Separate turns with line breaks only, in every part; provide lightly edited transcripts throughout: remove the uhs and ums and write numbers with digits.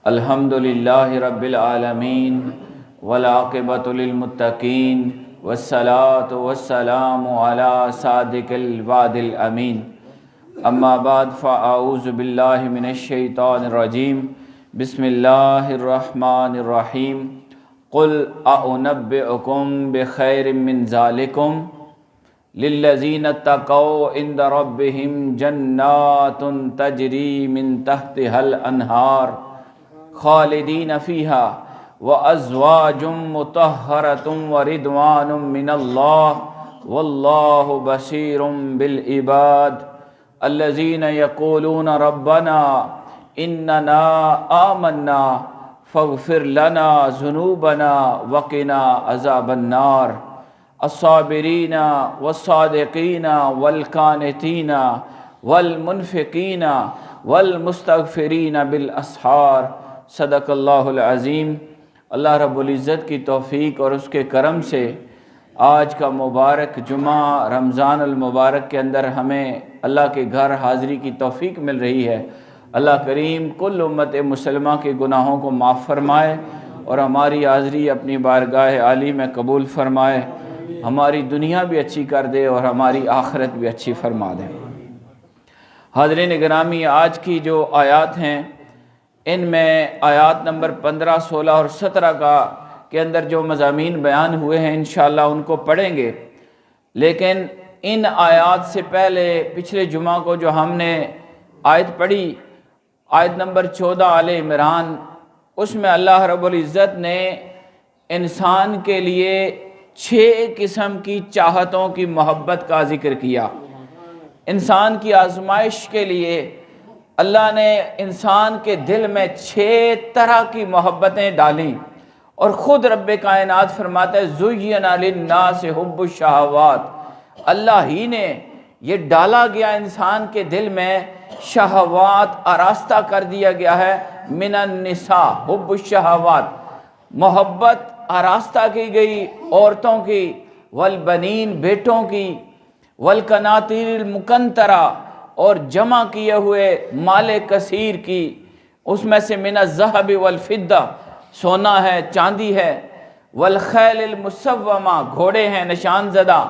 الحمد للہ رب العالمین والعاقبۃ للمتقین والصلاۃ والسلام علی صادق الوعد الامین اما بعد فاعوذ باللہ من الشیطان الرجیم بسم اللہ الرحمن الرحیم قل اعنبئکم بخیر من ذالکم للذین اتقوا عند ربهم جنات تجری من تحتها الانہار خالدین فیہا وازواج مطہرۃ ورضوان من اللہ واللہ بصیر بالعباد الذین یقولون ربنا اننا آمنا فاغفر لنا ذنوبنا وقنا عذاب النار الصابرین والصادقین والقانتین والمنفقین والمستغفرین بالاسحار صدق اللہ العظیم۔ اللہ رب العزت کی توفیق اور اس کے کرم سے آج کا مبارک جمعہ رمضان المبارک کے اندر ہمیں اللہ کے گھر حاضری کی توفیق مل رہی ہے۔ اللہ کریم کل امت مسلمہ کے گناہوں کو معاف فرمائے اور ہماری حاضری اپنی بارگاہ عالی میں قبول فرمائے، ہماری دنیا بھی اچھی کر دے اور ہماری آخرت بھی اچھی فرما دے۔ حاضرین گرامی، آج کی جو آیات ہیں ان میں آیات نمبر 15، 16 اور 17 کے اندر جو مضامین بیان ہوئے ہیں انشاءاللہ ان کو پڑھیں گے، لیکن ان آیات سے پہلے پچھلے جمعہ کو جو ہم نے آیت پڑھی، آیت نمبر 14 آل عمران، اس میں اللہ رب العزت نے انسان کے لیے 6 قسم کی چاہتوں کی محبت کا ذکر کیا۔ انسان کی آزمائش کے لیے اللہ نے انسان کے دل میں 6 طرح کی محبتیں ڈالیں، اور خود رب کائنات فرماتا ہے زُيِّنَ لِلنَّاسِ حُبُّ الشَّهَوَاتِ، اللہ ہی نے یہ ڈالا گیا انسان کے دل میں، شہوات آراستہ کر دیا گیا ہے، من النساء حب الشہوات، محبت آراستہ کی گئی عورتوں کی، والبنین بیٹوں کی، والقناطیر المقنطرہ اور جمع کیے ہوئے مال کثیر کی، اس میں سے من الذہب والفضہ سونا ہے چاندی ہے، والخیل المسومہ گھوڑے ہیں نشان زدہ،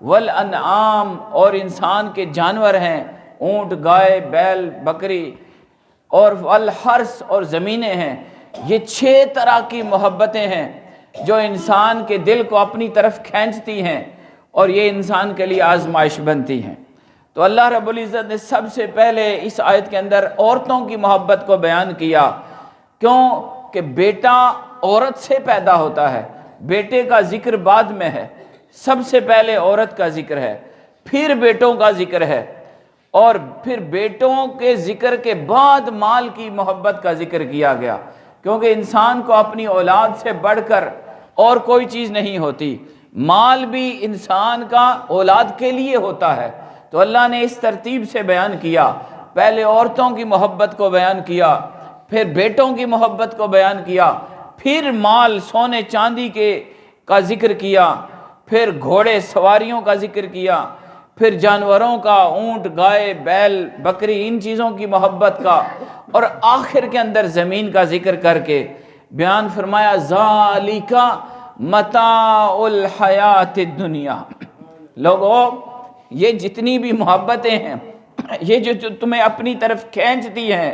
والانعام اور انسان کے جانور ہیں اونٹ گائے بیل بکری، اور والحرث اور زمینیں ہیں۔ یہ 6 طرح کی محبتیں ہیں جو انسان کے دل کو اپنی طرف کھینچتی ہیں اور یہ انسان کے لیے آزمائش بنتی ہیں۔ تو اللہ رب العزت نے سب سے پہلے اس آیت کے اندر عورتوں کی محبت کو بیان کیا، کیوں کہ بیٹا عورت سے پیدا ہوتا ہے، بیٹے کا ذکر بعد میں ہے، سب سے پہلے عورت کا ذکر ہے، پھر بیٹوں کا ذکر ہے، اور پھر بیٹوں کے ذکر کے بعد مال کی محبت کا ذکر کیا گیا، کیونکہ انسان کو اپنی اولاد سے بڑھ کر اور کوئی چیز نہیں ہوتی، مال بھی انسان کا اولاد کے لیے ہوتا ہے۔ تو اللہ نے اس ترتیب سے بیان کیا، پہلے عورتوں کی محبت کو بیان کیا، پھر بیٹوں کی محبت کو بیان کیا، پھر مال سونے چاندی کا ذکر کیا، پھر گھوڑے سواریوں کا ذکر کیا، پھر جانوروں کا اونٹ گائے بیل بکری ان چیزوں کی محبت کا، اور آخر کے اندر زمین کا ذکر کر کے بیان فرمایا ذالک متاع الحیات الدنیا۔ لوگوں، یہ جتنی بھی محبتیں ہیں، یہ جو تمہیں اپنی طرف کھینچتی ہیں،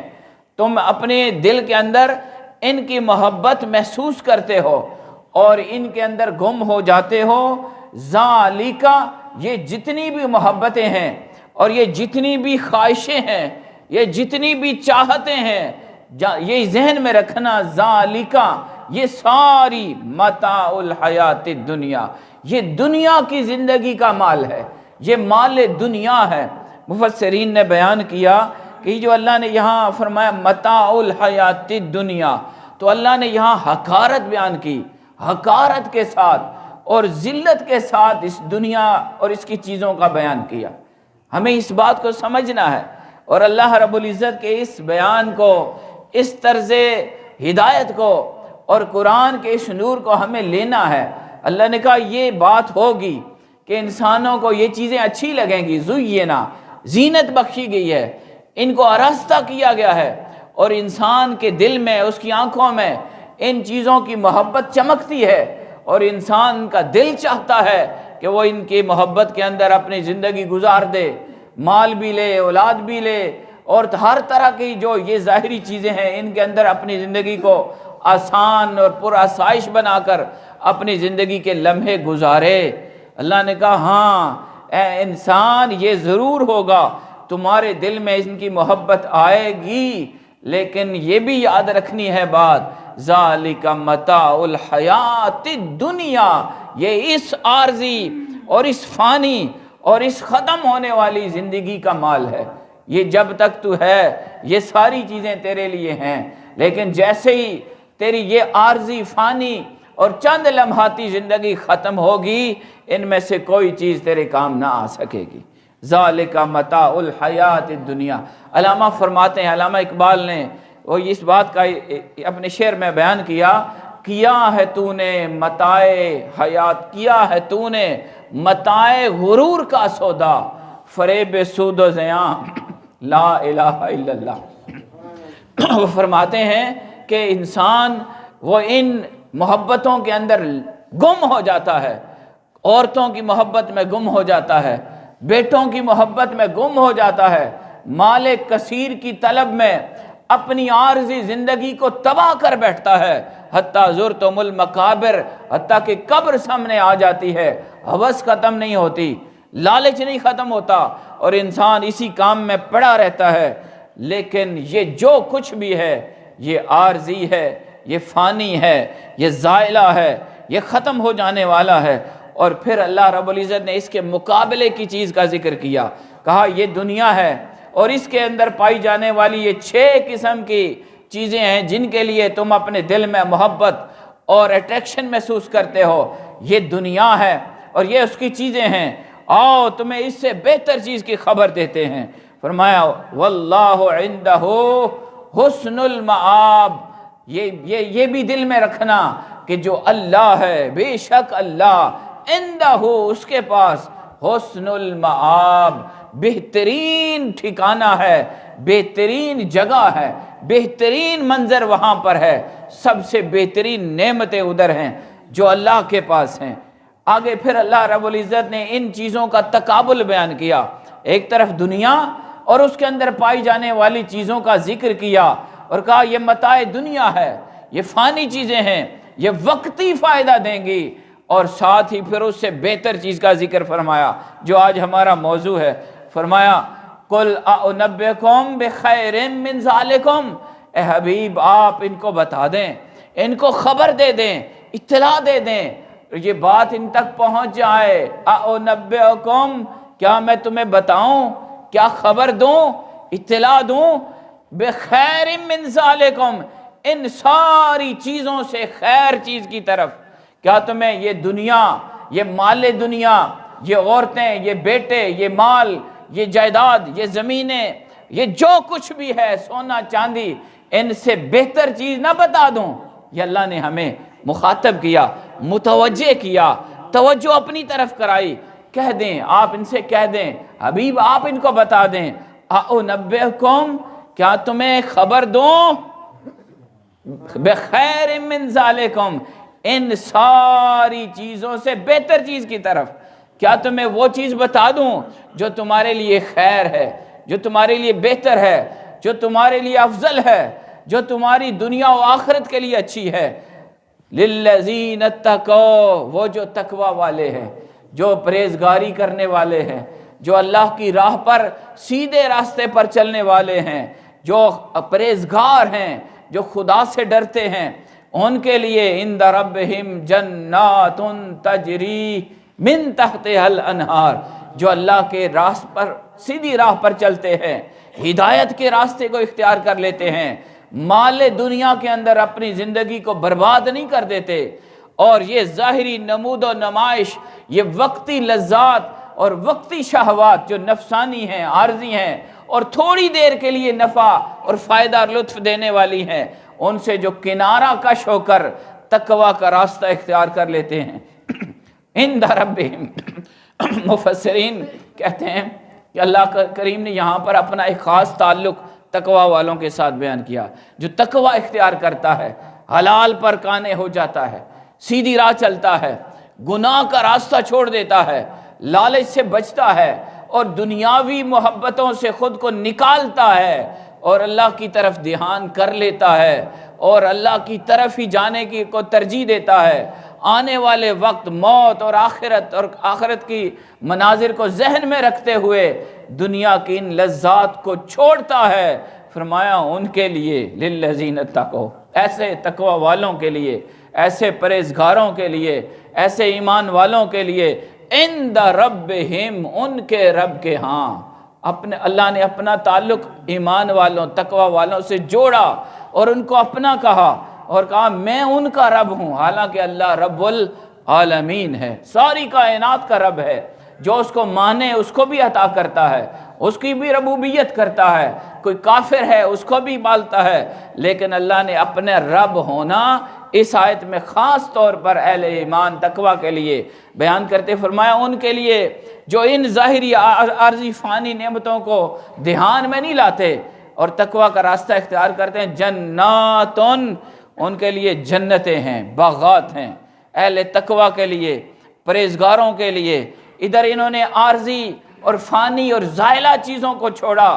تم اپنے دل کے اندر ان کی محبت محسوس کرتے ہو اور ان کے اندر گم ہو جاتے ہو، ذالک، یہ جتنی بھی محبتیں ہیں اور یہ جتنی بھی خواہشیں ہیں، یہ جتنی بھی چاہتیں ہیں، یہ ذہن میں رکھنا، ذالک یہ ساری متاع الحیات الدنیا، یہ دنیا کی زندگی کا مال ہے، یہ مال دنیا ہے۔ مفسرین نے بیان کیا کہ جو اللہ نے یہاں فرمایا متاع الحیات الدنیا، تو اللہ نے یہاں حقارت بیان کی، حقارت کے ساتھ اور ذلت کے ساتھ اس دنیا اور اس کی چیزوں کا بیان کیا۔ ہمیں اس بات کو سمجھنا ہے اور اللہ رب العزت کے اس بیان کو، اس طرز ہدایت کو اور قرآن کے اس نور کو ہمیں لینا ہے۔ اللہ نے کہا یہ بات ہوگی کہ انسانوں کو یہ چیزیں اچھی لگیں گی، زینا زینت بخشی گئی ہے، ان کو آراستہ کیا گیا ہے، اور انسان کے دل میں، اس کی آنکھوں میں ان چیزوں کی محبت چمکتی ہے، اور انسان کا دل چاہتا ہے کہ وہ ان کی محبت کے اندر اپنی زندگی گزار دے، مال بھی لے، اولاد بھی لے، اور ہر طرح کی جو یہ ظاہری چیزیں ہیں ان کے اندر اپنی زندگی کو آسان اور پر آسائش بنا کر اپنی زندگی کے لمحے گزارے۔ اللہ نے کہا ہاں اے انسان، یہ ضرور ہوگا، تمہارے دل میں ان کی محبت آئے گی، لیکن یہ بھی یاد رکھنی ہے بات، ذالک متاع الحیات الدنیا، یہ اس عارضی اور اس فانی اور اس ختم ہونے والی زندگی کا مال ہے۔ یہ جب تک تو ہے یہ ساری چیزیں تیرے لیے ہیں، لیکن جیسے ہی تیری یہ عارضی فانی اور چند لمحاتی زندگی ختم ہوگی، ان میں سے کوئی چیز تیرے کام نہ آ سکے گی۔ ذالک متاع الحیات الدنیا۔ علامہ فرماتے ہیں، علامہ اقبال نے وہ اس بات کا اپنے شعر میں بیان کیا ہے تو نے متاع حیات، کیا ہے تو نے متاع غرور کا سودا، فریب سود و زیاں لا الہ الا اللہ۔ وہ فرماتے ہیں کہ انسان وہ ان محبتوں کے اندر گم ہو جاتا ہے، عورتوں کی محبت میں گم ہو جاتا ہے، بیٹوں کی محبت میں گم ہو جاتا ہے، مال کثیر کی طلب میں اپنی عارضی زندگی کو تباہ کر بیٹھتا ہے، حتیٰ زرتم المقابر، حتیٰ کہ قبر سامنے آ جاتی ہے، ہوس ختم نہیں ہوتی، لالچ نہیں ختم ہوتا، اور انسان اسی کام میں پڑا رہتا ہے۔ لیکن یہ جو کچھ بھی ہے یہ عارضی ہے، یہ فانی ہے، یہ زائلہ ہے، یہ ختم ہو جانے والا ہے۔ اور پھر اللہ رب العزت نے اس کے مقابلے کی چیز کا ذکر کیا، کہا یہ دنیا ہے اور اس کے اندر پائی جانے والی یہ 6 قسم کی چیزیں ہیں جن کے لیے تم اپنے دل میں محبت اور اٹریکشن محسوس کرتے ہو، یہ دنیا ہے اور یہ اس کی چیزیں ہیں، آؤ تمہیں اس سے بہتر چیز کی خبر دیتے ہیں۔ فرمایا واللہ عندہ حسن المآب، یہ بھی دل میں رکھنا کہ جو اللہ ہے، بے شک اللہ، عندہ اس کے پاس حسن المآب، بہترین ٹھکانہ ہے، بہترین جگہ ہے، بہترین منظر وہاں پر ہے، سب سے بہترین نعمتیں ادھر ہیں جو اللہ کے پاس ہیں۔ آگے پھر اللہ رب العزت نے ان چیزوں کا تقابل بیان کیا، ایک طرف دنیا اور اس کے اندر پائی جانے والی چیزوں کا ذکر کیا اور کہا یہ متاع دنیا ہے، یہ فانی چیزیں ہیں، یہ وقتی فائدہ دیں گی، اور ساتھ ہی پھر اس سے بہتر چیز کا ذکر فرمایا جو آج ہمارا موضوع ہے۔ فرمایا قل اعنبئکم بخیر من ذالکم، اے حبیب آپ ان کو بتا دیں، ان کو خبر دے دیں، اطلاع دے دیں، یہ بات ان تک پہنچ جائے۔ اعنبئکم، کیا میں تمہیں بتاؤں، کیا خبر دوں، اطلاع دوں، بخیر من ذالکم، ان ساری چیزوں سے خیر چیز کی طرف، کیا تمہیں یہ دنیا، یہ مال دنیا، یہ عورتیں، یہ بیٹے، یہ مال، یہ جائیداد، یہ زمینیں، یہ جو کچھ بھی ہے، سونا چاندی، ان سے بہتر چیز نہ بتا دوں؟ یہ اللہ نے ہمیں مخاطب کیا، متوجہ کیا، توجہ اپنی طرف کرائی۔ کہہ دیں، آپ ان سے کہہ دیں، حبیب آپ ان کو بتا دیں، اعنبئکم، کیا تمہیں خبر دوں، بخیر من ذالکم، ان ساری چیزوں سے بہتر چیز کی طرف، کیا تمہیں وہ چیز بتا دوں جو تمہارے لیے خیر ہے، جو تمہارے لیے بہتر ہے، جو تمہارے لیے افضل ہے، جو تمہاری دنیا و آخرت کے لیے اچھی ہے؟ للذین اتقوا، وہ جو تقوی والے ہیں، جو پرہیزگاری کرنے والے ہیں، جو اللہ کی راہ پر سیدھے راستے پر چلنے والے ہیں، جو پرہیزگار ہیں، جو خدا سے ڈرتے ہیں، ان کے لیے عند ربہم جنات تجری من تحتہا الانہار، جو اللہ کے راست پر، سیدھی راہ پر چلتے ہیں، ہدایت کے راستے کو اختیار کر لیتے ہیں، مال دنیا کے اندر اپنی زندگی کو برباد نہیں کر دیتے، اور یہ ظاہری نمود و نمائش، یہ وقتی لذات اور وقتی شہوات جو نفسانی ہیں، عارضی ہیں اور تھوڑی دیر کے لیے نفع اور فائدہ اور لطف دینے والی ہیں، ان سے جو کنارہ کش ہو کر تقوی کا راستہ اختیار کر لیتے ہیں، عند ربہم۔ مفسرین کہتے ہیں کہ اللہ کریم نے یہاں پر اپنا ایک خاص تعلق تقوی والوں کے ساتھ بیان کیا۔ جو تقوی اختیار کرتا ہے حلال پر قانع ہو جاتا ہے، سیدھی راہ چلتا ہے، گناہ کا راستہ چھوڑ دیتا ہے، لالچ سے بچتا ہے اور دنیاوی محبتوں سے خود کو نکالتا ہے اور اللہ کی طرف دھیان کر لیتا ہے اور اللہ کی طرف ہی جانے کی کو ترجیح دیتا ہے، آنے والے وقت موت اور آخرت کی مناظر کو ذہن میں رکھتے ہوئے دنیا کی ان لذات کو چھوڑتا ہے، فرمایا ان کے لیے للذین اتقوا، ایسے تقوی والوں کے لیے، ایسے پرہیزگاروں کے لیے، ایسے ایمان والوں کے لیے عند ربہم، ان کے رب کے ہاں۔ اللہ نے اپنا تعلق ایمان والوں تقوی والوں سے جوڑا اور ان کو اپنا کہا اور کہا میں ان کا رب ہوں، حالانکہ اللہ رب العالمین ہے، ساری کائنات کا رب ہے، جو اس کو مانے اس کو بھی عطا کرتا ہے، اس کی بھی ربوبیت کرتا ہے، کوئی کافر ہے اس کو بھی پالتا ہے، لیکن اللہ نے اپنے رب ہونا اس آیت میں خاص طور پر اہل ایمان تقوی کے لیے بیان کرتے فرمایا ان کے لیے جو ان ظاہری عارضی فانی نعمتوں کو دھیان میں نہیں لاتے اور تقوی کا راستہ اختیار کرتے ہیں، جناتن، ان کے لیے جنتیں ہیں، باغات ہیں، اہل تقوی کے لیے، پرہیزگاروں کے لیے۔ ادھر انہوں نے عارضی اور فانی اور زائلہ چیزوں کو چھوڑا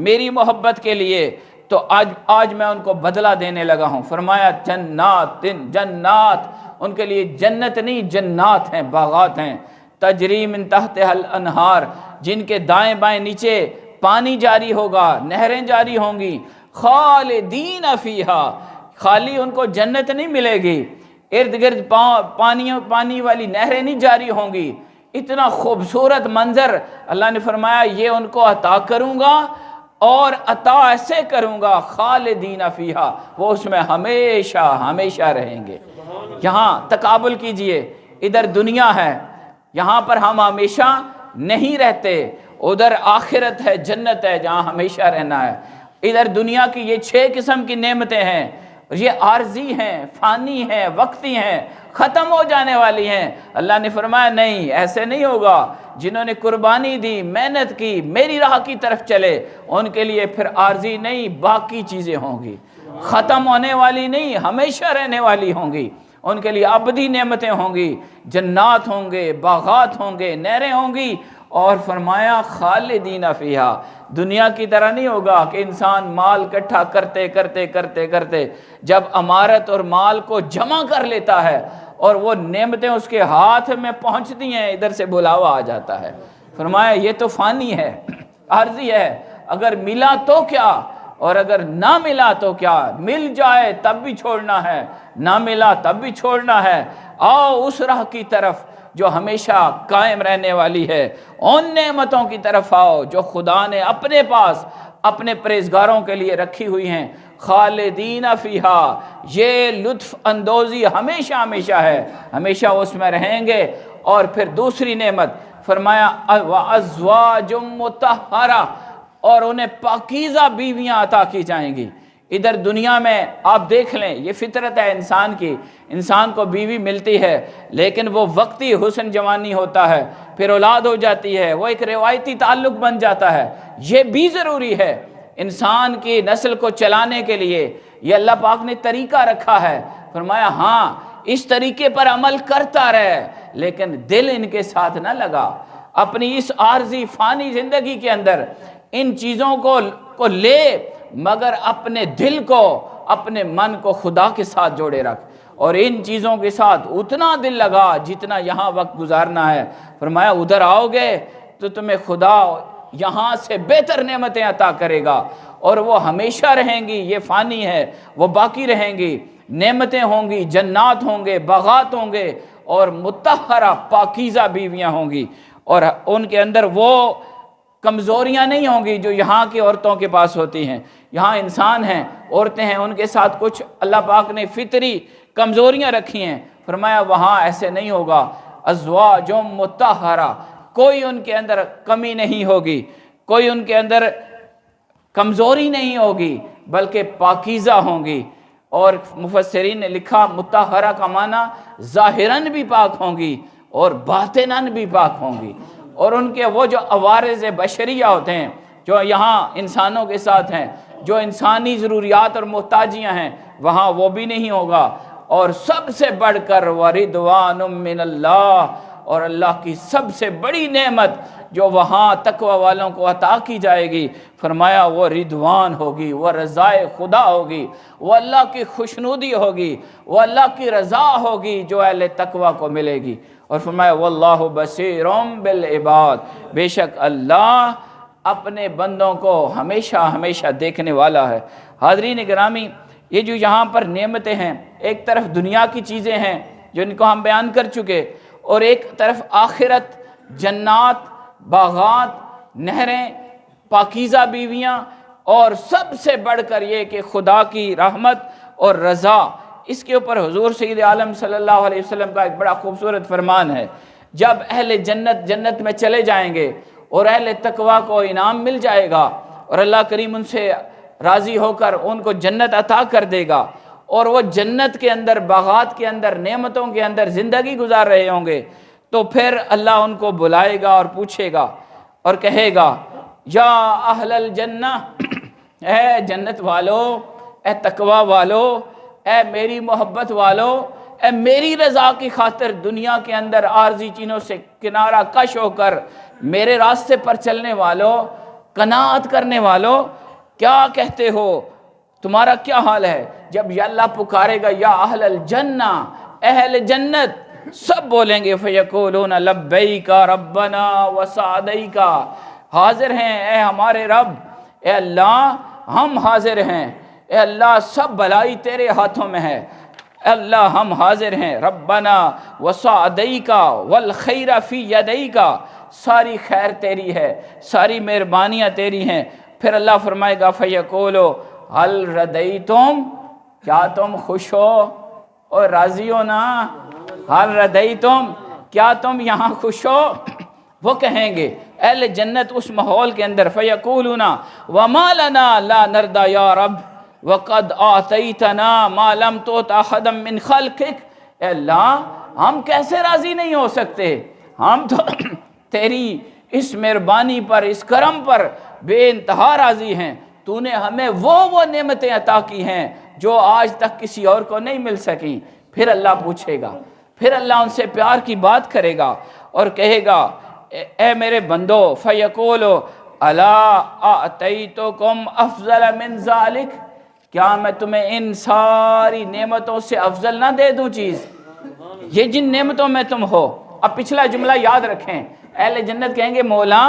میری محبت کے لیے، تو آج میں ان کو بدلہ دینے لگا ہوں۔ فرمایا جنات ان کے لیے جنت نہیں جنات ہیں، باغات ہیں، تجری من تحتها الانہار، جن کے دائیں بائیں نیچے پانی جاری ہوگا، نہریں جاری ہوں گی، خالدین فیہا، خالی ان کو جنت نہیں ملے گی، ارد گرد پانی والی نہریں نہیں جاری ہوں گی، اتنا خوبصورت منظر اللہ نے فرمایا یہ ان کو عطا کروں گا اور عطا ایسے کروں گا خالدین فیہا، وہ اس میں ہمیشہ ہمیشہ رہیں گے۔ یہاں تقابل کیجئے، ادھر دنیا ہے، یہاں پر ہم ہمیشہ نہیں رہتے، ادھر آخرت ہے، جنت ہے جہاں ہمیشہ رہنا ہے۔ ادھر دنیا کی یہ 6 قسم کی نعمتیں ہیں، یہ عارضی ہیں، فانی ہیں، وقتی ہیں، ختم ہو جانے والی ہیں۔ اللہ نے فرمایا نہیں، ایسے نہیں ہوگا، جنہوں نے قربانی دی، محنت کی، میری راہ کی طرف چلے، ان کے لیے پھر عارضی نہیں باقی چیزیں ہوں گی، ختم ہونے والی نہیں، ہمیشہ رہنے والی ہوں گی، ان کے لیے ابدی نعمتیں ہوں گی، جنات ہوں گے، باغات ہوں گے، نہریں ہوں گی، اور فرمایا خالدین فیہا، دنیا کی طرح نہیں ہوگا کہ انسان مال اکٹھا کرتے کرتے کرتے کرتے جب امارت اور مال کو جمع کر لیتا ہے اور وہ نعمتیں اس کے ہاتھ میں پہنچتی ہیں، ادھر سے بلاوا آ جاتا ہے۔ فرمایا یہ تو فانی ہے، عارضی ہے، اگر ملا تو کیا اور اگر نہ ملا تو کیا، مل جائے تب بھی چھوڑنا ہے، نہ ملا تب بھی چھوڑنا ہے، آؤ اس راہ کی طرف جو ہمیشہ قائم رہنے والی ہے، ان نعمتوں کی طرف آؤ جو خدا نے اپنے پاس اپنے پرہیزگاروں کے لیے رکھی ہوئی ہیں، خالدین فیہا، یہ لطف اندوزی ہمیشہ ہمیشہ ہے، ہمیشہ اس میں رہیں گے۔ اور پھر دوسری نعمت فرمایا وَأَزْوَاجٌ مُطَہَّرَةٌ، اور انہیں پاکیزہ بیویاں عطا کی جائیں گی۔ ادھر دنیا میں آپ دیکھ لیں، یہ فطرت ہے انسان کی، انسان کو بیوی ملتی ہے لیکن وہ وقتی حسن جوانی ہوتا ہے، پھر اولاد ہو جاتی ہے، وہ ایک روایتی تعلق بن جاتا ہے، یہ بھی ضروری ہے انسان کی نسل کو چلانے کے لیے، یہ اللہ پاک نے طریقہ رکھا ہے۔ فرمایا ہاں اس طریقے پر عمل کرتا رہے لیکن دل ان کے ساتھ نہ لگا، اپنی اس عارضی فانی زندگی کے اندر ان چیزوں کو لے مگر اپنے دل کو، اپنے من کو خدا کے ساتھ جوڑے رکھ، اور ان چیزوں کے ساتھ اتنا دل لگا جتنا یہاں وقت گزارنا ہے۔ فرمایا ادھر آؤ گے تو تمہیں خدا یہاں سے بہتر نعمتیں عطا کرے گا اور وہ ہمیشہ رہیں گی، یہ فانی ہے، وہ باقی رہیں گی، نعمتیں ہوں گی، جنات ہوں گے، باغات ہوں گے، اور مطہرہ پاکیزہ بیویاں ہوں گی، اور ان کے اندر وہ کمزوریاں نہیں ہوں گی جو یہاں کی عورتوں کے پاس ہوتی ہیں۔ یہاں انسان ہیں، عورتیں ہیں، ان کے ساتھ کچھ اللہ پاک نے فطری کمزوریاں رکھی ہیں، فرمایا وہاں ایسے نہیں ہوگا، ازواج مطہرہ، کوئی ان کے اندر کمی نہیں ہوگی، کوئی ان کے اندر کمزوری نہیں ہوگی بلکہ پاکیزہ ہوں گی۔ اور مفسرین نے لکھا مطہرہ کا معنی ظاہراً بھی پاک ہوں گی اور باطناً بھی پاک ہوں گی، اور ان کے وہ جو عوارض بشریہ ہوتے ہیں جو یہاں انسانوں کے ساتھ ہیں، جو انسانی ضروریات اور محتاجیاں ہیں وہاں وہ بھی نہیں ہوگا، اور سب سے بڑھ کر وَرِضْوَانٌ مِّنَ اللَّهِ، اور اللہ کی سب سے بڑی نعمت جو وہاں تقوی والوں کو عطا کی جائے گی، فرمایا وہ رضوان ہوگی، وہ رضائے خدا ہوگی، وہ اللہ کی خوشنودی ہوگی، وہ اللہ کی رضا ہوگی جو اہل تقوی کو ملے گی۔ اور فرمایا واللہ بصیر بالعباد، بے شک اللہ اپنے بندوں کو ہمیشہ ہمیشہ دیکھنے والا ہے۔ حاضرین گرامی، یہ جو یہاں پر نعمتیں ہیں، ایک طرف دنیا کی چیزیں ہیں جن کو ہم بیان کر چکے، اور ایک طرف آخرت، جنات، باغات، نہریں، پاکیزہ بیویاں، اور سب سے بڑھ کر یہ کہ خدا کی رحمت اور رضا۔ اس کے اوپر حضور سید عالم صلی اللہ علیہ وسلم کا ایک بڑا خوبصورت فرمان ہے، جب اہل جنت جنت میں چلے جائیں گے اور اہل تقوی کو انعام مل جائے گا اور اللہ کریم ان سے راضی ہو کر ان کو جنت عطا کر دے گا، اور وہ جنت کے اندر، باغات کے اندر، نعمتوں کے اندر زندگی گزار رہے ہوں گے، تو پھر اللہ ان کو بلائے گا اور پوچھے گا اور کہے گا یا اہل الجنہ، اے جنت والو، اے تقوی والو، اے میری محبت والو، اے میری رضا کی خاطر دنیا کے اندر عارضی چیزوں سے کنارہ کش ہو کر میرے راستے پر چلنے والو، قناعت کرنے والو، کیا کہتے ہو؟ تمہارا کیا حال ہے؟ جب یا اللہ پکارے گا یا اہل الجنہ، اہل جنت، سب بولیں گے فیقولون لبیک ربنا وسعدیک، حاضر ہیں اے ہمارے رب، اے اللہ ہم حاضر ہیں، اے اللہ سب بھلائی تیرے ہاتھوں میں ہے، اے اللہ ہم حاضر ہیں، ربنا وسعدیک والخیر فی یدیک، ساری خیر تیری ہے، ساری مہربانیاں تیری ہیں۔ پھر اللہ فرمائے گا فیقولو هل رضیتم، کیا تم خوش ہو اور راضی ہو نا؟ هل رضیتم، کیا تم یہاں خوش ہو؟ وہ کہیں گے اہل جنت اس ماحول کے اندر فیقولون وما لنا لا نرضى یا رب وقد آتیتنا ما لم تؤت احدا من خلقک، اے اللہ ہم کیسے راضی نہیں ہو سکتے، ہم تو تیری اس مہربانی پر، اس کرم پر بے انتہا راضی ہیں، تو نے ہمیں وہ نعمتیں عطا کی ہیں جو آج تک کسی اور کو نہیں مل سکی۔ پھر اللہ پوچھے گا، پھر اللہ ان سے پیار کی بات کرے گا اور کہے گا اے میرے بندو، فیقولو الا اعطیتکم افضل من ذالک، کیا میں تمہیں ان ساری نعمتوں سے افضل نہ دے دوں چیز؟ یہ جن نعمتوں میں تم ہو، اب پچھلا جملہ یاد رکھیں، اہل جنت کہیں گے مولا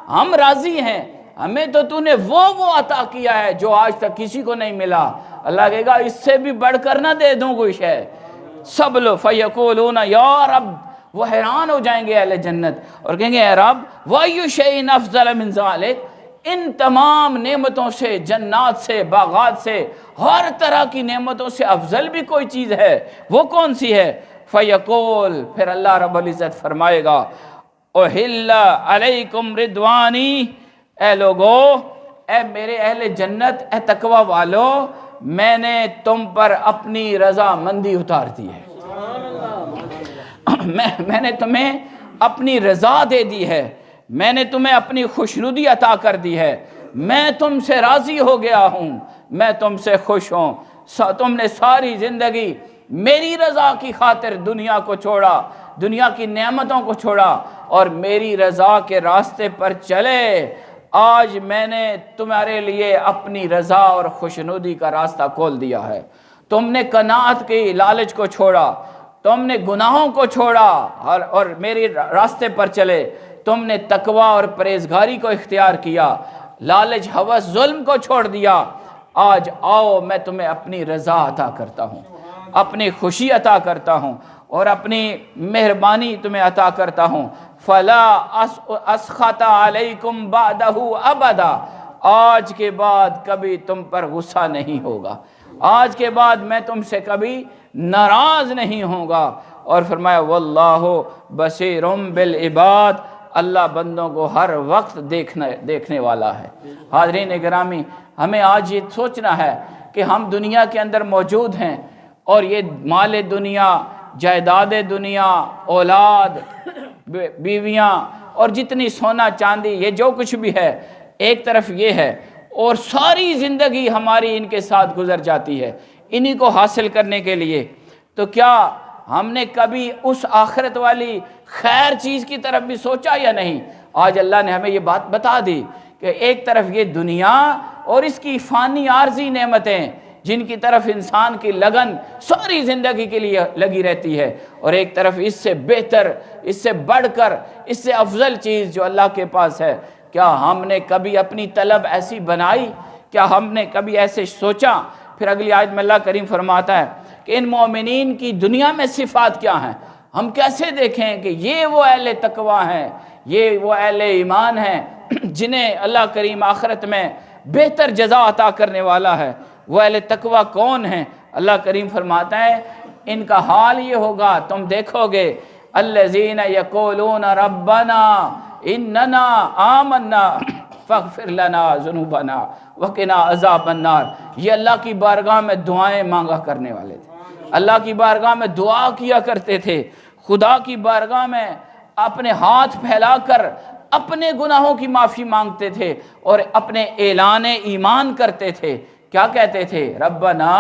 ہم راضی ہیں، ہمیں تو نے وہ عطا کیا ہے جو آج تک کسی کو نہیں ملا۔ اللہ کہے گا اس سے بھی بڑھ کر نہ دے دوں کوئی شے؟ سب لوگ فیقولون یا رب، وہ حیران ہو جائیں گے اہل جنت اور کہیں گے اے رب وَأَيُّ شَيْءٍ أَفْضَلَ مِنْ ذَلِكَ، ان تمام نعمتوں سے، جنات سے، باغات سے، ہر طرح کی نعمتوں سے افضل بھی کوئی چیز ہے، وہ کون سی ہے؟ فیقول، پھر اللہ رب العزت فرمائے گا اُحِلَّ عَلَيْكُمْ رِضْوَانِي، اے لوگو، اے میرے اہل جنت، اے تقوی والو، میں نے تم پر اپنی رضا مندی اتار دی ہے، میں نے تمہیں اپنی رضا دے دی ہے، میں نے تمہیں اپنی خوشنودی عطا کر دی ہے، میں تم سے راضی ہو گیا ہوں، میں تم سے خوش ہوں، تم نے ساری زندگی میری رضا کی خاطر دنیا کو چھوڑا، دنیا کی نعمتوں کو چھوڑا اور میری رضا کے راستے پر چلے، آج میں نے تمہارے لیے اپنی رضا اور خوشنودی کا راستہ کھول دیا ہے، تم نے قناعت کی لالچ کو چھوڑا، تم نے گناہوں کو چھوڑا اور میری راستے پر چلے، تم نے تقوی اور پرہیزگاری کو اختیار کیا، لالچ، ہوس، ظلم کو چھوڑ دیا، آج آؤ میں تمہیں اپنی رضا عطا کرتا ہوں، اپنی خوشی عطا کرتا ہوں اور اپنی مہربانی تمہیں عطا کرتا ہوں، فلا اسخط علیکم بعدہ ابدا، آج کے بعد کبھی تم پر غصہ نہیں ہوگا، آج کے بعد میں تم سے کبھی ناراض نہیں ہوگا۔ اور فرمایا واللہ بصیر بالعباد، اللہ بندوں کو ہر وقت دیکھنے والا ہے۔ حاضرین گرامی، ہمیں آج یہ سوچنا ہے کہ ہم دنیا کے اندر موجود ہیں اور یہ مال دنیا، جائیداد دنیا، اولاد، بیویاں اور جتنی سونا چاندی، یہ جو کچھ بھی ہے ایک طرف یہ ہے، اور ساری زندگی ہماری ان کے ساتھ گزر جاتی ہے انہی کو حاصل کرنے کے لیے، تو کیا ہم نے کبھی اس آخرت والی خیر چیز کی طرف بھی سوچا یا نہیں؟ آج اللہ نے ہمیں یہ بات بتا دی کہ ایک طرف یہ دنیا اور اس کی فانی عارضی نعمتیں جن کی طرف انسان کی لگن ساری زندگی کے لیے لگی رہتی ہے، اور ایک طرف اس سے بہتر، اس سے بڑھ کر، اس سے افضل چیز جو اللہ کے پاس ہے۔ کیا ہم نے کبھی اپنی طلب ایسی بنائی؟ کیا ہم نے کبھی ایسے سوچا؟ پھر اگلی آیت میں اللہ کریم فرماتا ہے کہ ان مومنین کی دنیا میں صفات کیا ہیں؟ ہم کیسے دیکھیں کہ یہ وہ اہل تقوی ہیں، یہ وہ اہل ایمان ہیں جنہیں اللہ کریم آخرت میں بہتر جزا عطا کرنے والا ہے؟ وہ اہل تقوی کون ہیں؟ اللہ کریم فرماتا ہے ان کا حال یہ ہوگا، تم دیکھو گے، الذین یقولون ربنا اننا آمنا فاغفر لنا ذنوبنا وقنا عذاب النار، یہ اللہ کی بارگاہ میں دعائیں مانگا کرنے والے تھے، اللہ کی بارگاہ میں دعا کیا کرتے تھے، خدا کی بارگاہ میں اپنے ہاتھ پھیلا کر اپنے گناہوں کی معافی مانگتے تھے اور اپنے اعلان ایمان کرتے تھے۔ کیا کہتے تھے؟ ربنا،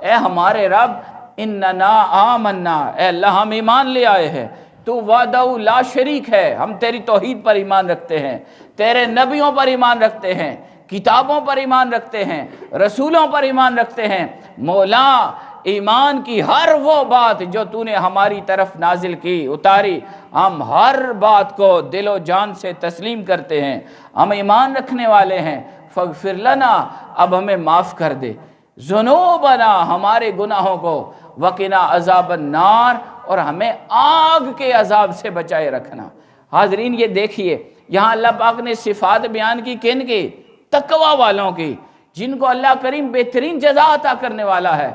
اے ہمارے رب، اننا آمنا، اے اللہ ہم ایمان لے آئے ہیں، تو وحدہ لا شریک ہے، ہم تیری توحید پر ایمان رکھتے ہیں، تیرے نبیوں پر ایمان رکھتے ہیں، کتابوں پر ایمان رکھتے ہیں، رسولوں پر ایمان رکھتے ہیں، مولا ایمان کی ہر وہ بات جو تو نے ہماری طرف نازل کی، اتاری، ہم ہر بات کو دل و جان سے تسلیم کرتے ہیں، ہم ایمان رکھنے والے ہیں، فاغفر لنا، اب ہمیں معاف کر دے، ذنوبنا، ہمارے گناہوں کو، وقنا عذاب النار، اور ہمیں آگ کے عذاب سے بچائے رکھنا۔ حاضرین یہ دیکھیے یہاں اللہ پاک نے صفات بیان کی، کن کی؟ تقوی والوں کی، جن کو اللہ کریم بہترین جزا عطا کرنے والا ہے۔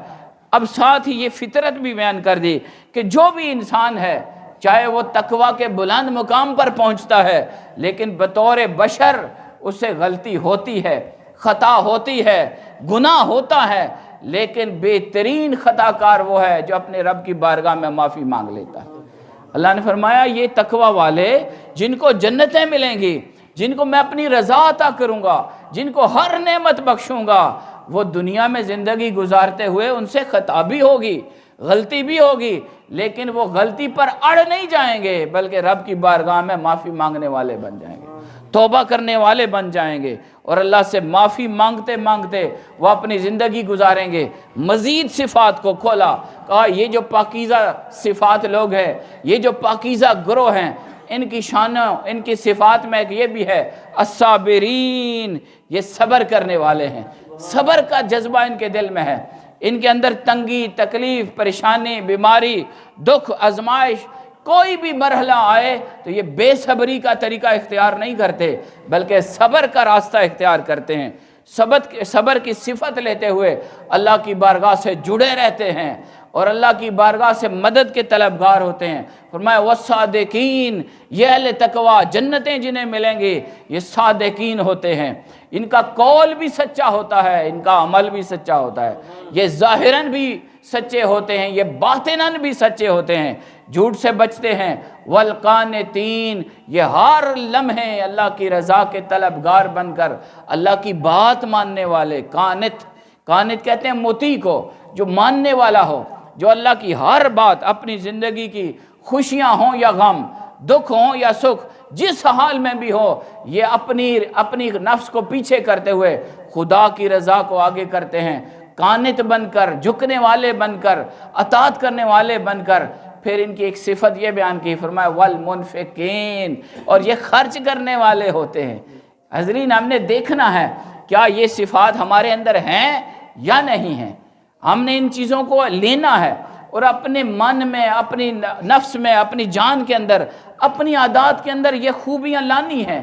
اب ساتھ ہی یہ فطرت بھی بیان کر دی کہ جو بھی انسان ہے، چاہے وہ تقوی کے بلند مقام پر پہنچتا ہے، لیکن بطور بشر اس سے غلطی ہوتی ہے، خطا ہوتی ہے، گناہ ہوتا ہے، لیکن بہترین خطا کار وہ ہے جو اپنے رب کی بارگاہ میں معافی مانگ لیتا ہے۔ اللہ نے فرمایا یہ تقوی والے جن کو جنتیں ملیں گی، جن کو میں اپنی رضا عطا کروں گا، جن کو ہر نعمت بخشوں گا، وہ دنیا میں زندگی گزارتے ہوئے ان سے خطا بھی ہوگی، غلطی بھی ہوگی، لیکن وہ غلطی پر اڑ نہیں جائیں گے، بلکہ رب کی بارگاہ میں معافی مانگنے والے بن جائیں گے، توبہ کرنے والے بن جائیں گے، اور اللہ سے معافی مانگتے مانگتے وہ اپنی زندگی گزاریں گے۔ مزید صفات کو کھولا، کہا یہ جو پاکیزہ صفات لوگ ہیں، یہ جو پاکیزہ گروہ ہیں، ان کی شانوں، ان کی صفات میں ایک یہ بھی ہے، الصابرین، یہ صبر کرنے والے ہیں، صبر کا جذبہ ان کے دل میں ہے، ان کے اندر تنگی، تکلیف، پریشانی، بیماری، دکھ، آزمائش، کوئی بھی مرحلہ آئے تو یہ بے صبری کا طریقہ اختیار نہیں کرتے، بلکہ صبر کا راستہ اختیار کرتے ہیں، صبر کی صفت لیتے ہوئے اللہ کی بارگاہ سے جڑے رہتے ہیں اور اللہ کی بارگاہ سے مدد کے طلبگار ہوتے ہیں۔ فرمایا والصادقین، یہ اہل تقوی جنتیں جنہیں ملیں گی، یہ صادقین ہوتے ہیں، ان کا قول بھی سچا ہوتا ہے، ان کا عمل بھی سچا ہوتا ہے، یہ ظاہراً بھی سچے ہوتے ہیں، یہ باطناً بھی سچے ہوتے ہیں، جھوٹ سے بچتے ہیں۔ والقانتین، یہ ہر لمحے اللہ کی رضا کے طلبگار بن کر اللہ کی بات ماننے والے، قانت کہتے ہیں مطیع کو، جو ماننے والا ہو، جو اللہ کی ہر بات، اپنی زندگی کی خوشیاں ہوں یا غم، دکھ ہوں یا سکھ، جس حال میں بھی ہو، یہ اپنی نفس کو پیچھے کرتے ہوئے خدا کی رضا کو آگے کرتے ہیں، قانت بن کر، جھکنے والے بن کر، اطاعت کرنے والے بن کر۔ پھر ان کی ایک صفت یہ بیان کی، فرمایا والمنفقین، اور یہ خرچ کرنے والے ہوتے ہیں۔ حضرین ہم نے دیکھنا ہے کیا یہ صفات ہمارے اندر ہیں یا نہیں ہیں، ہم نے ان چیزوں کو لینا ہے اور اپنے من میں، اپنی نفس میں، اپنی جان کے اندر، اپنی عادات کے اندر یہ خوبیاں لانی ہیں۔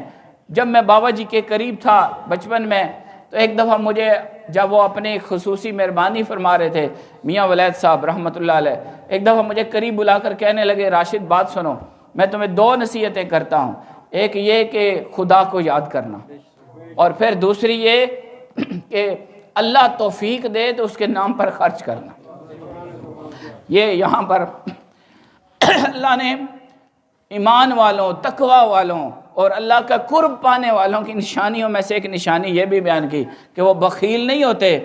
جب میں بابا جی کے قریب تھا بچپن میں، تو ایک دفعہ مجھے، جب وہ اپنی خصوصی مہربانی فرما رہے تھے میاں ولید صاحب رحمۃ اللہ علیہ، ایک دفعہ مجھے قریب بلا کر کہنے لگے راشد بات سنو، میں تمہیں 2 نصیحتیں کرتا ہوں، ایک یہ کہ خدا کو یاد کرنا، اور پھر دوسری یہ کہ اللہ توفیق دے تو اس کے نام پر خرچ کرنا۔ یہ یہاں پر اللہ نے ایمان والوں، تقوی والوں اور اللہ کا قرب پانے والوں کی نشانیوں میں سے ایک نشانی یہ بھی بیان کی کہ وہ بخیل نہیں ہوتے،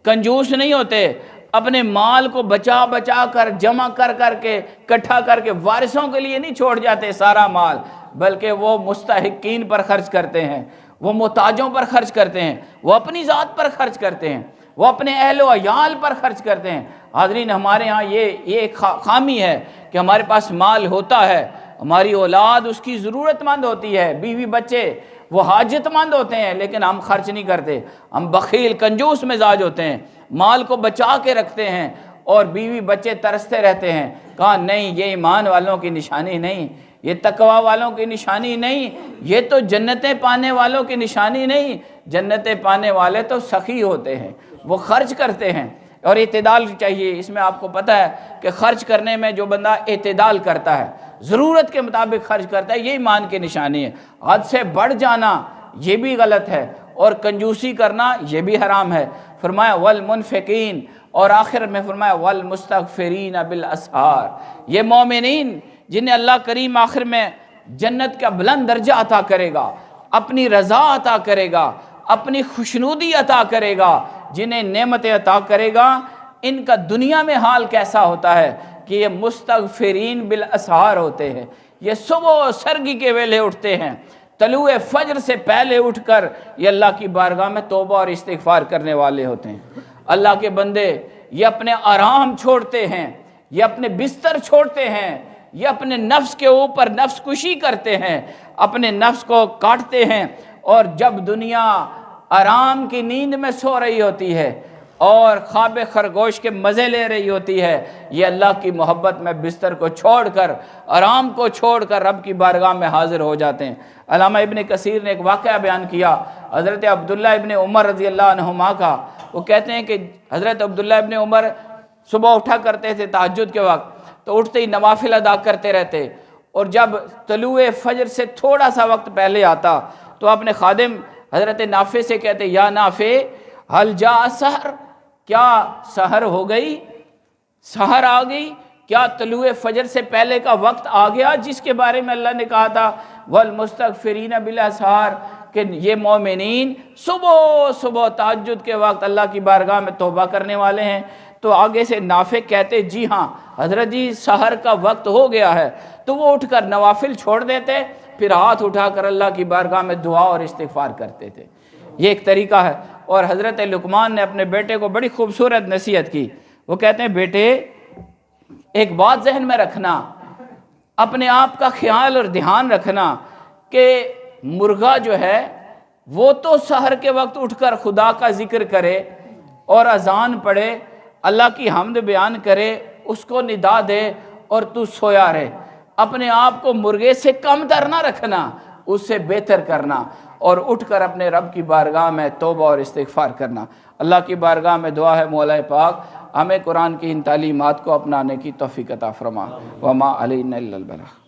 کنجوس نہیں ہوتے، اپنے مال کو بچا بچا کر جمع کر کر کے اکٹھا کر کے وارثوں کے لیے نہیں چھوڑ جاتے سارا مال، بلکہ وہ مستحقین پر خرچ کرتے ہیں، وہ محتاجوں پر خرچ کرتے ہیں، وہ اپنی ذات پر خرچ کرتے ہیں، وہ اپنے اہل و عیال پر خرچ کرتے ہیں۔ حاضرین، ہمارے ہاں یہ ایک خامی ہے کہ ہمارے پاس مال ہوتا ہے، ہماری اولاد اس کی ضرورت مند ہوتی ہے، بیوی بچے وہ حاجت مند ہوتے ہیں، لیکن ہم خرچ نہیں کرتے، ہم بخیل کنجوس مزاج ہوتے ہیں، مال کو بچا کے رکھتے ہیں اور بیوی بچے ترستے رہتے ہیں۔ کہا نہیں، یہ ایمان والوں کی نشانی نہیں، یہ تقوی والوں کی نشانی نہیں، یہ تو جنتیں پانے والوں کی نشانی نہیں۔ جنتیں پانے والے تو سخی ہوتے ہیں، وہ خرچ کرتے ہیں، اور اعتدال چاہیے۔ اس میں آپ کو پتہ ہے کہ خرچ کرنے میں جو بندہ اعتدال کرتا ہے، ضرورت کے مطابق خرچ کرتا ہے، یہ ایمان کی نشانی ہے۔ حد سے بڑھ جانا یہ بھی غلط ہے، اور کنجوسی کرنا یہ بھی حرام ہے۔ فرمایا والمنفقین، اور آخر میں فرمایا والمستغفرین بالاسحار، یہ مومنین جنہیں اللہ کریم آخر میں جنت کا بلند درجہ عطا کرے گا، اپنی رضا عطا کرے گا، اپنی خوشنودی عطا کرے گا، جنہیں نعمتیں عطا کرے گا، ان کا دنیا میں حال کیسا ہوتا ہے کہ یہ مستغفرین بالاسحار ہوتے ہیں۔ یہ صبح سرگی کے ویلے اٹھتے ہیں، طلوع فجر سے پہلے اٹھ کر یہ اللہ کی بارگاہ میں توبہ اور استغفار کرنے والے ہوتے ہیں۔ اللہ کے بندے یہ اپنے آرام چھوڑتے ہیں، یہ اپنے بستر چھوڑتے ہیں، یہ اپنے نفس کے اوپر نفس کشی کرتے ہیں، اپنے نفس کو کاٹتے ہیں، اور جب دنیا آرام کی نیند میں سو رہی ہوتی ہے اور خواب خرگوش کے مزے لے رہی ہوتی ہے، یہ اللہ کی محبت میں بستر کو چھوڑ کر، آرام کو چھوڑ کر رب کی بارگاہ میں حاضر ہو جاتے ہیں۔ علامہ ابن کثیر نے ایک واقعہ بیان کیا حضرت عبداللہ ابن عمر رضی اللہ عنہما کا۔ وہ کہتے ہیں کہ حضرت عبداللہ ابن عمر صبح اٹھا کرتے تھے تہجد کے وقت، تو اٹھتے ہی نوافل ادا کرتے رہتے، اور جب طلوع فجر سے تھوڑا سا وقت پہلے آتا تو اپنے خادم حضرت نافع سے کہتے یا نافع حل جاء سحر، کیا سحر ہو گئی، سحر آ گئی، کیا طلوع فجر سے پہلے کا وقت آ گیا جس کے بارے میں اللہ نے کہا تھا والمستغفرین بالاسحار، کہ یہ مومنین صبح صبح تہجد کے وقت اللہ کی بارگاہ میں توبہ کرنے والے ہیں۔ تو آگے سے نافع کہتے جی ہاں حضرت جی سحر کا وقت ہو گیا ہے، تو وہ اٹھ کر نوافل چھوڑ دیتے، پھر ہاتھ اٹھا کر اللہ کی بارگاہ میں دعا اور استغفار کرتے تھے۔ یہ ایک طریقہ ہے۔ اور حضرت لقمان نے اپنے بیٹے کو بڑی خوبصورت نصیحت کی۔ وہ کہتے ہیں بیٹے ایک بات ذہن میں رکھنا، اپنے آپ کا خیال اور دھیان رکھنا کہ مرغا جو ہے وہ تو سحر کے وقت اٹھ کر خدا کا ذکر کرے اور اذان پڑھے، اللہ کی حمد بیان کرے، اس کو ندا دے، اور تو سویا رہے۔ اپنے آپ کو مرغے سے کم تر نہ رکھنا، اس سے بہتر کرنا، اور اٹھ کر اپنے رب کی بارگاہ میں توبہ اور استغفار کرنا۔ اللہ کی بارگاہ میں دعا ہے مولا پاک ہمیں قرآن کی ان تعلیمات کو اپنانے کی توفیق عطا فرما۔ وما علینا الا البلاغ۔